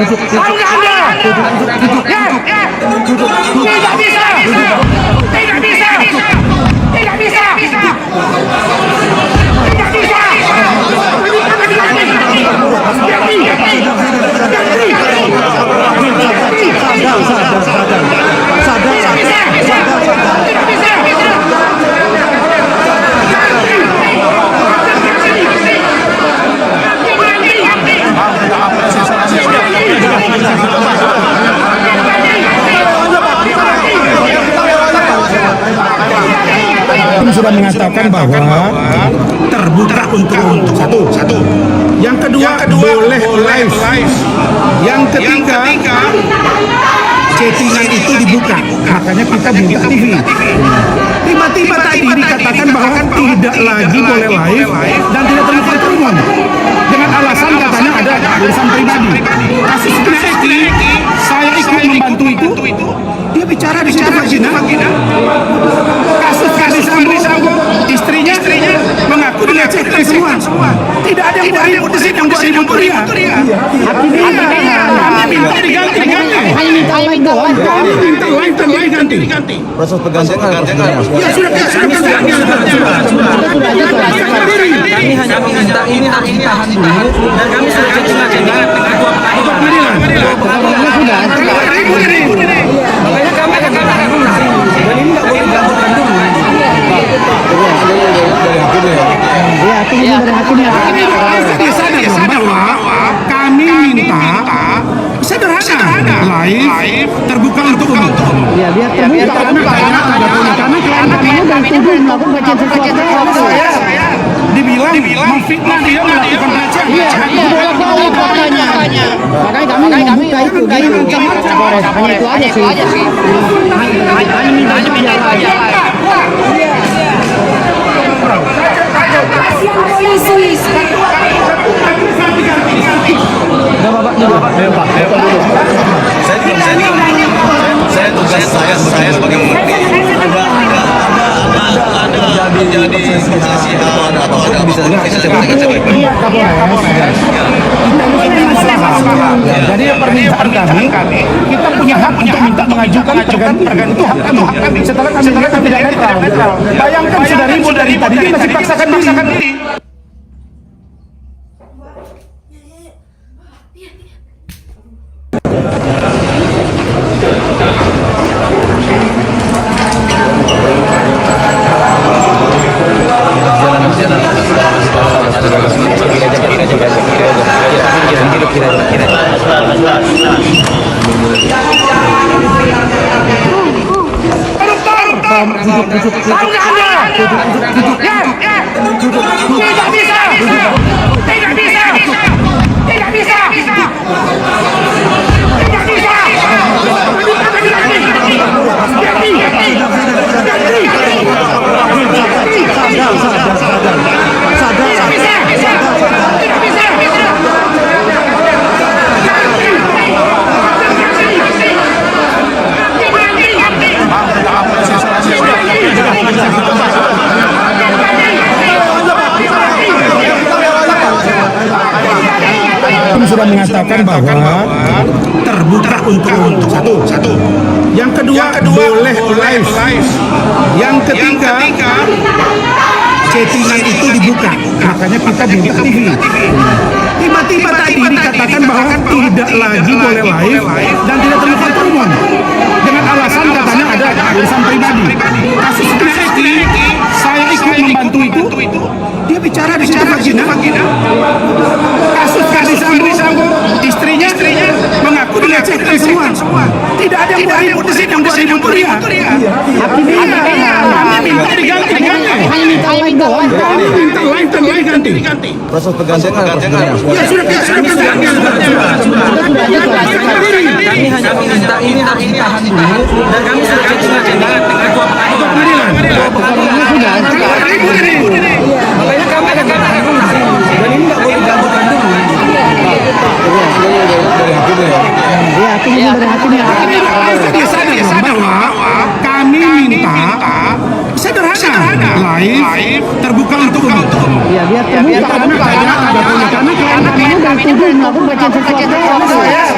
Tahu nggak Anda? Ya, tidak bisa, tidak bisa, tidak bisa, tidak bisa. Sudah mengatakan bahwa terbuka untuk umum. Satu. Yang kedua boleh live. Yang ketiga chattingan itu dibuka. Makanya kita buka TV. Tiba-tiba tadi dikatakan bahwa tidak lagi boleh live dan tidak terbuka untuk umum. Dengan alasan katanya ada urusan pribadi. Kasus ini saya ikut membantu itu. Dia bicara di situ vagina. Kasus Sambo, istrinya mengaku dilecehkan semua. Tidak ada yang ribut di sini, yang buat ribut dia. Kami minta diganti. Kami minta live ganti. Proses pergantian Ya sudah. Kami hanya meminta ini harus ditahan dulu dan kami sudah cek dengan ketua pengadilan. Makanya kami akan ditahan dulu dan ini nggak boleh dilakukan dulu. Bahwa kami minta sederhana live terbuka untuk umum. Ya, biar terbuka karena kami dan tuduh melakukan bagian sesuatu. Saya dibilang memfitnah dia melakukan pelecehan. Iya, bolak-balik katanya. Makanya kami membuka itu di Polres. Hanya itu aja sih. Hanya minta aja. Polisi. Saya tugas saya sebagai ada menjadi sesihan atau ada bisa Jadi permintaan kami, kita punya hak untuk minta mengajukan pergantian itu hak kami. Setelah kami lihat kami tidak netral. Bayangkan sudah ribut dari tadi dia masih paksakan diri. Tahu nggak Anda? Ya, tidak bisa, tidak bisa, tidak bisa, tidak bisa. Sudah mengatakan bahwa terbuka untuk umum. Satu. Yang kedua boleh live. Yang ketiga chattingan itu dibuka. Makanya kita buka TV. Tiba-tiba tadi dikatakan bahwa tidak lagi boleh live dan tidak terbuka untuk umum. Dengan alasan katanya ada urusan pribadi. Kasus ini saya ikut membantu itu. Dia bicara di situ vagina. Kasus Sambo, istrinya mengaku dilecehkan semua. Tidak ada yang ribut di sini, yang buat ribut dia. Kami minta diganti. Hanya minta live doang. Kami minta live ganti. proses pergantian Ya sudah. Kami hanya meminta ini harus ditahan dulu dan kami sudah cek dengan ketua pengadilan. Makanya kami akan ditahan dulu dan ini nggak boleh dilakukan dulu. Bahwa kami minta sederhana live terbuka untuk umum. Ya biar terbuka karena klien kami ini dari tuduh melakukan pelecehan seksual.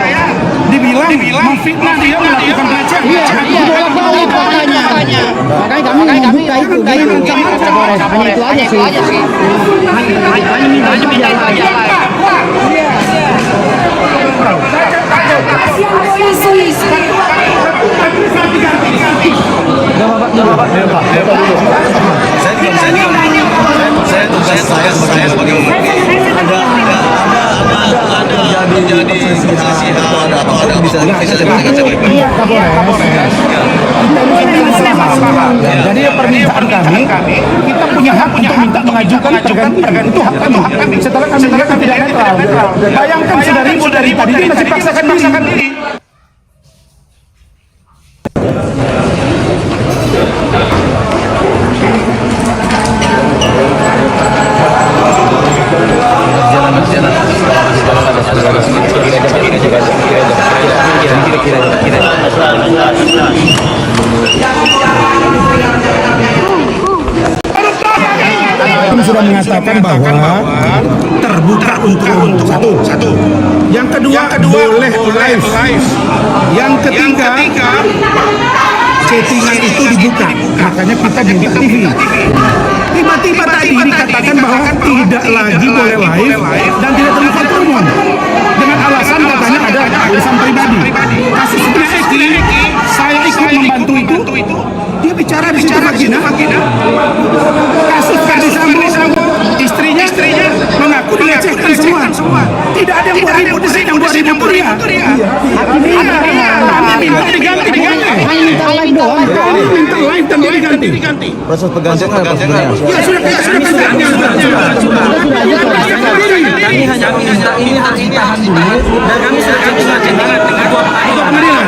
Dibilang memfitnah dia melakukan pelecehan. Iya, bolak-balik makanya. Makanya kami membuka itu gitu. Kapolres, hanya itu aja sih. Hanya minta aja. Polisi. Saya tugas saya sebagai ada terjadi sesi ada apa bisa Iya, Kapolres. Jadi permintaan kami, kita punya hak untuk minta mengajukan pergantian. Itu hak kami. Setelah kami lihat tidak netral. Bayangkan sudah ribut dari tadi, dia masih paksakan diri. Kami sudah mengatakan bahwa terbuka untuk umum. Satu. Yang kedua boleh live. Yang ketiga chattingan itu dibuka. Makanya kita buka TV. Tiba-tiba tadi dikatakan bahwa tidak lagi boleh live dan tidak terbuka untuk umum. Dengan alasan katanya ada urusan pribadi. Kasusnya Eki, saya ikut membantu itu. Dia bicara di situ vagina. Kasus Ferdi Sambo, istrinya mengaku dilecehkan semua. Tidak ada yang buat ribut di sini, yang buat ribut dia. Kami minta diganti. Hanya minta live doang. Minta live dan diganti. proses pergantian apa sebenarnya? Ya sudah Kami hanya minta ini harus ditahan dulu dan kami sudah ajukan dengan ketua pengadilan.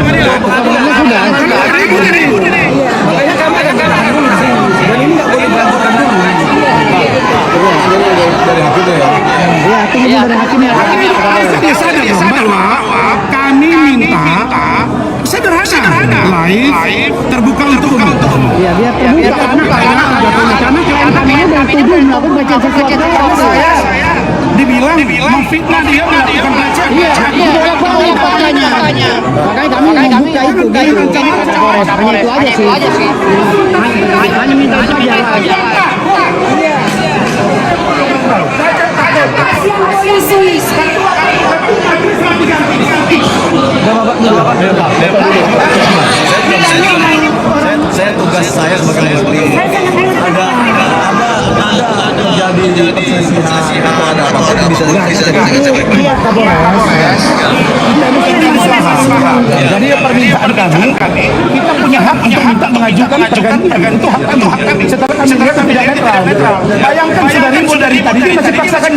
Makanya kami akan tahan dulu di sini dan ini nggak boleh dilanjutkan dulu. Dari hakimnya ya. Ya, tunggu dari hakimnya. Dia sadar bahwa kami minta sederhana live terbuka untuk umum. Ya biar terbuka karena klien kami ini dari tuduh melakukan pelecehan seksual. Dibilang memfitnah dia melakukan pelecehan. Iya, bolak-balik makanya. Makanya kami membuka itu gitu. Kapolres, hanya itu aja sih. Hanya minta aja. Polisi. Saya tugas saya sebagai ada terjadi sesi ada apa bisa Iya, Kapolres. Jadi permintaan kami, kita punya hak untuk minta mengajukan pergantian. Itu hak kami. Setelah kami lihat tidak netral. Bayangkan sudah ribut dari tadi, dia masih paksakan